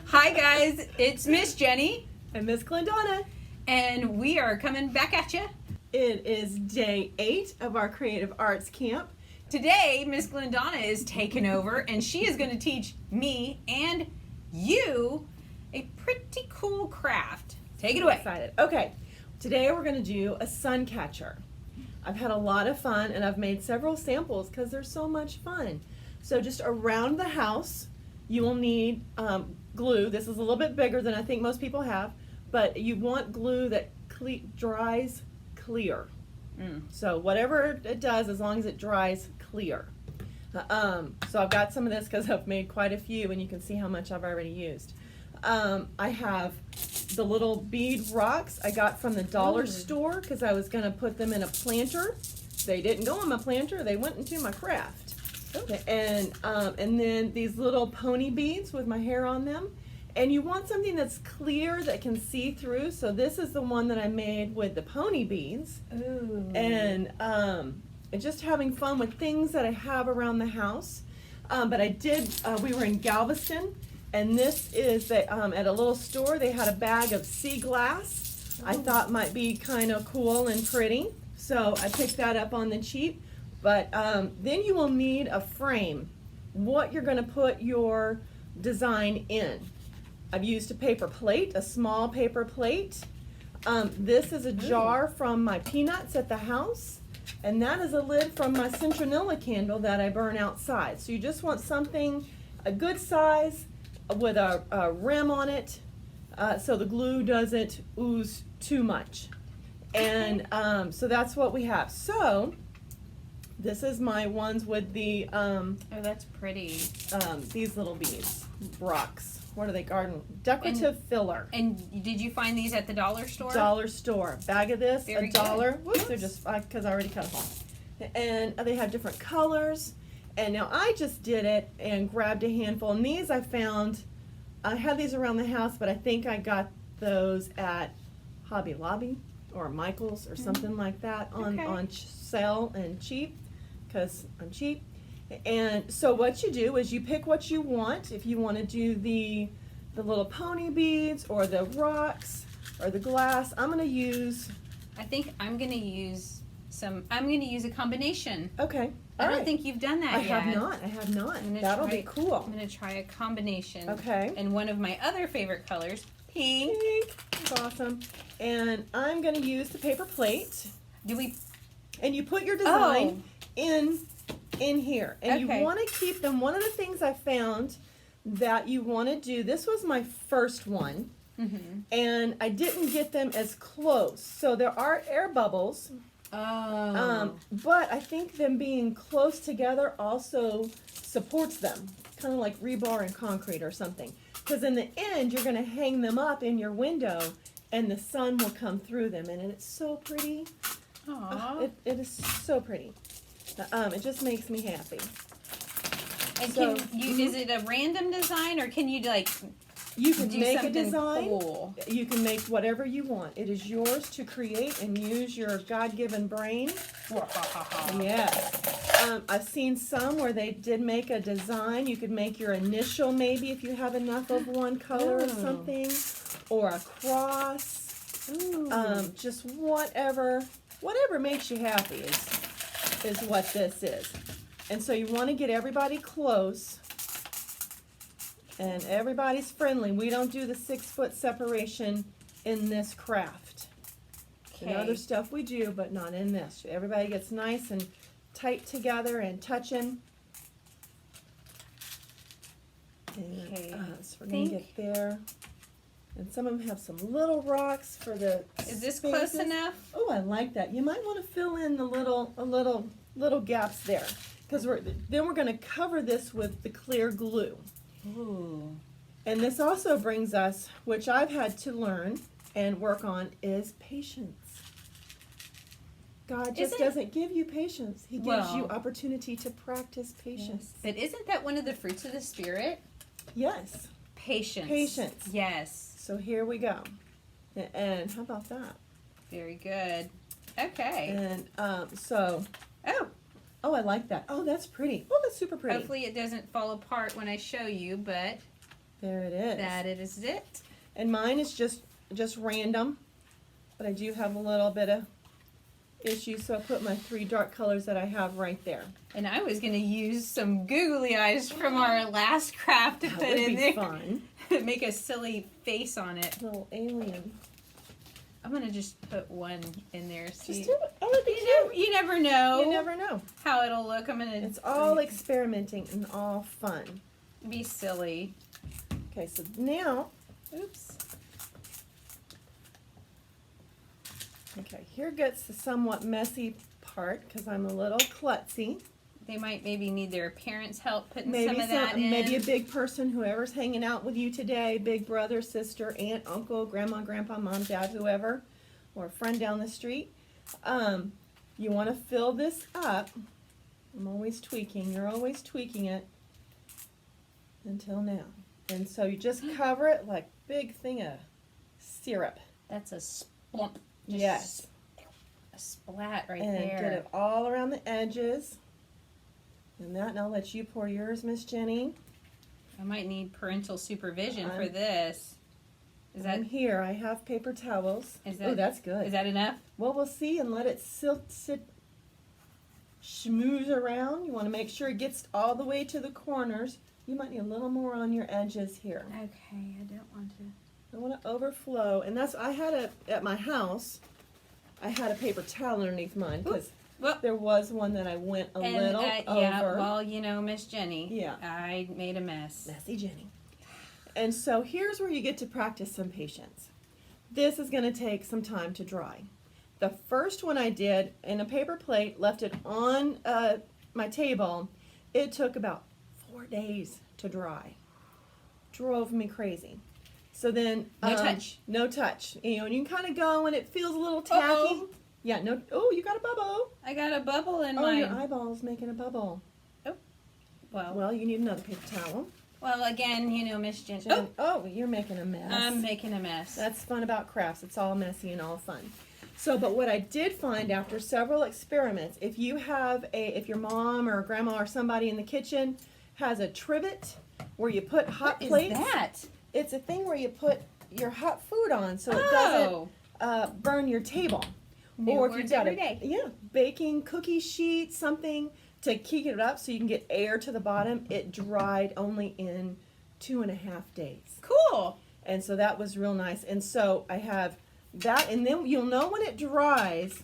Hi guys, it's Miss Jenny and Miss Glendonna, and we are coming back at you. It is day 8 of our creative arts camp. Today, Miss Glendonna is taking over, and she is going to teach me and you a pretty cool craft. Take it away. Excited. Okay, today we're going to do a sun catcher. I've had a lot of fun, and I've made several samples because they're so much fun. So just around the house, you will need glue. This is a little bit bigger than I think most people have, but you want glue that dries clear. So whatever it does, as long as it dries clear. So I've got some of this because I've made quite a few, and you can see how much I've already used. I have the little bead rocks I got from the dollar store because I was going to put them in a planter. They didn't go in my planter, they went into my craft. And then these little pony beads with my hair on them. And you want something that's clear that can see through. So this is the one that I made with the pony beads. Ooh. And just having fun with things that I have around the house. But I did, we were in Galveston, and this is at a little store, they had a bag of sea glass. I thought might be kind of cool and pretty. So I picked that up on the cheap. But then you will need a frame, what you're going to put your design in. I've used a paper plate, a small paper plate. This is a jar from my peanuts at the house, and that is a lid from my citronella candle that I burn outside. So you just want something a good size with a rim on it, so the glue doesn't ooze too much. And so that's what we have. So this is my ones with the oh, that's pretty. These little beads, rocks. What are they? Garden decorative filler. And did you find these at the dollar store? Dollar store. Bag of this, Very $1. good. Whoops, they're just because I already cut them off. And they have different colors. And now I just did it and grabbed a handful. And these I found. I had these around the house, but I think I got those at Hobby Lobby or Michael's or something like that on sale and cheap, because I'm cheap. And so what you do is you pick what you want. If you want to do the little pony beads or the rocks or the glass, I'm going to use. I think I'm going to use I'm going to use a combination. Okay. I don't think you've done that yet. I have not. That'll be cool. I'm going to try a combination. Okay. And one of my other favorite colors, pink. Pink. That's awesome. And I'm going to use the paper plate. And you put your design in here. And you want to keep them. One of the things I found that you want to do, this was my first one. And I didn't get them as close. So there are air bubbles. But I think them being close together also supports them, kind of like rebar and concrete or something. Because in the end, you're going to hang them up in your window, and the sun will come through them, and it's so pretty. It is so pretty. It just makes me happy. And is it a random design, or can you you can do make a design. Cool? You can make whatever you want. It is yours to create and use your God-given brain. Yes. I've seen some where they did make a design. You could make your initial maybe if you have enough of one color or something, or a cross. Just whatever makes you happy is what this is. And so you want to get everybody close. And everybody's friendly. We don't do the 6-foot separation in this craft. In other stuff we do, but not in this. Everybody gets nice and tight together and touching. And so we're going to get there. And some of them have some little rocks for the Is this spaces. close enough? Oh, I like that. You might want to fill in the little gaps there, because then we're going to cover this with the clear glue. Ooh. And this also brings us, which I've had to learn and work on, is patience. God just doesn't give you patience. He gives you opportunity to practice patience. Yes. But isn't that one of the fruits of the Spirit? Yes. Patience. Patience. Yes. So here we go. And how about that? Very good. Okay. And oh, I like that. Oh, that's pretty. Oh, that's super pretty. Hopefully it doesn't fall apart when I show you, but There it is. That is it. And mine is just random, but I do have a little bit of issue, so I put my 3 dark colors that I have right there. And I was going to use some googly eyes from our last craft to That put would in be there. fun. Make a silly face on it. Little alien. I'm going to just put one in there. See, Just do it. Oh, it'd be cute. you never know You never know. how it'll look. I'm going to It's all experimenting and all fun. be silly. Okay, so now, Oops. okay, here gets the somewhat messy part because I'm a little klutzy. They might maybe need their parents' help putting Maybe some of that in. maybe a big person, whoever's hanging out with you today, big brother, sister, aunt, uncle, grandma, grandpa, mom, dad, whoever, or a friend down the street. You want to fill this up. I'm always tweaking. You're always tweaking it until now. And so you just cover it like big thing of syrup. That's a splump. Just Yes. A splat right And there. get it all around the edges. And that, and I'll let you pour yours, Miss Jenny. I might need parental supervision for I'm- this. Is that I'm here. I have paper towels. Is Oh, that- that's good. is that enough? Well, we'll see and let it sit, schmooze around. You want to make sure it gets all the way to the corners. You might need a little more on your edges here. Okay, I don't want to. I want to overflow, and that's I had at my house. I had a paper towel underneath mine because Well, there was one that I went a little yeah, over. well, you know, Miss Jenny. Yeah. I made a mess. Messy Jenny. And so here's where you get to practice some patience. This is going to take some time to dry. The first one I did in a paper plate, left it on my table. It took about 4 days to dry. Drove me crazy. So then No touch. No touch. You know, and you can kind of go and it feels a little tacky. Uh-oh. Yeah, no. Oh, you got a bubble. I got a bubble in Oh, your mine. eyeball's making a bubble. Well, Well, you need another paper towel. again, you know, Miss Jenny. Jen, oh, you're making a mess. I'm making a mess. That's fun about crafts. It's all messy and all fun. So, but what I did find after several experiments, if your mom or grandma or somebody in the kitchen has a trivet where you put hot What is plates, that? it's a thing where you put your hot food on so it Oh. doesn't burn your table. New or if words you've got every day. baking cookie sheet, something to keep it up so you can get air to the bottom. It dried only in 2.5 days. Cool. And so that was real nice. And so I have that, and then you'll know when it dries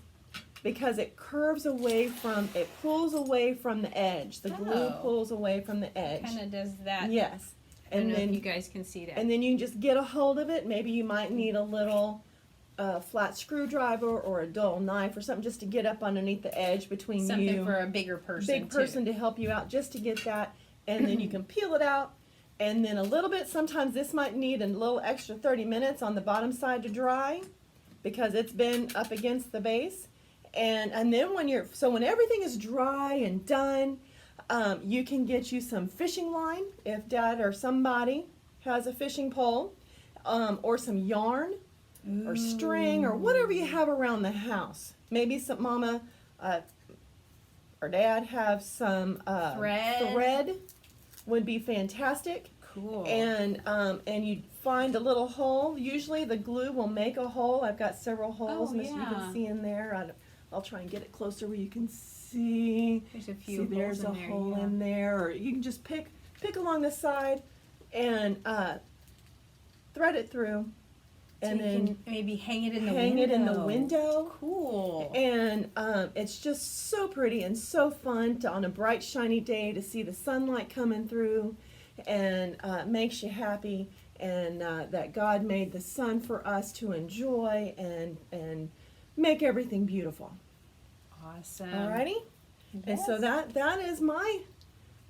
because it pulls away from the edge. The glue Oh. pulls away from the edge. Kind of does that. Yes. I don't And know then if you guys can see that. and then you can just get a hold of it. Maybe you might need a little flat screwdriver or a dull knife or something just to get up underneath the edge between Something you. for a bigger person. Big person to help you out just to get that, and then you can peel it out, and then a little bit. Sometimes this might need a little extra 30 minutes on the bottom side to dry because it's been up against the base, and then when everything is dry and done, you can get you some fishing line if dad or somebody has a fishing pole, or some yarn or string or whatever you have around the house. Maybe some mama or dad have some thread would be fantastic. Cool. And you find a little hole. Usually the glue will make a hole. I've got several holes, Oh, Miss, you yeah. can see in there. I'll try and get it closer where you can see. There's a few holes There's a in there, hole yeah. in there, or you can just pick along the side and thread it through, So and you then can maybe hang it in the hang window. it in the window. Cool. And it's just so pretty and so fun on a bright, shiny day to see the sunlight coming through, and makes you happy. And that God made the sun for us to enjoy and make everything beautiful. Awesome. Alrighty, and so Yes. that is my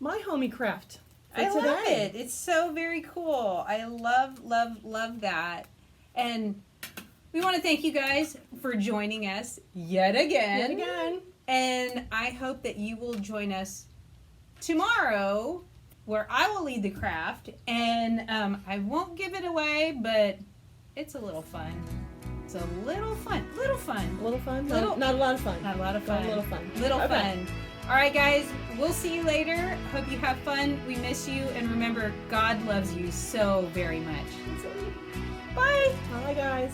homey craft for I today. love it. It's so very cool. I love, love, love that. And we want to thank you guys for joining us yet again. Yet again. And I hope that you will join us tomorrow where I will lead the craft. And I won't give it away, but it's a little fun. It's a little fun. Little fun. A little fun? Little- Not a lot of fun. Not a lot of fun. A little fun. Little Okay. fun. All right, guys. We'll see you later. Hope you have fun. We miss you. And remember, God loves you so very much. Bye. Bye, guys.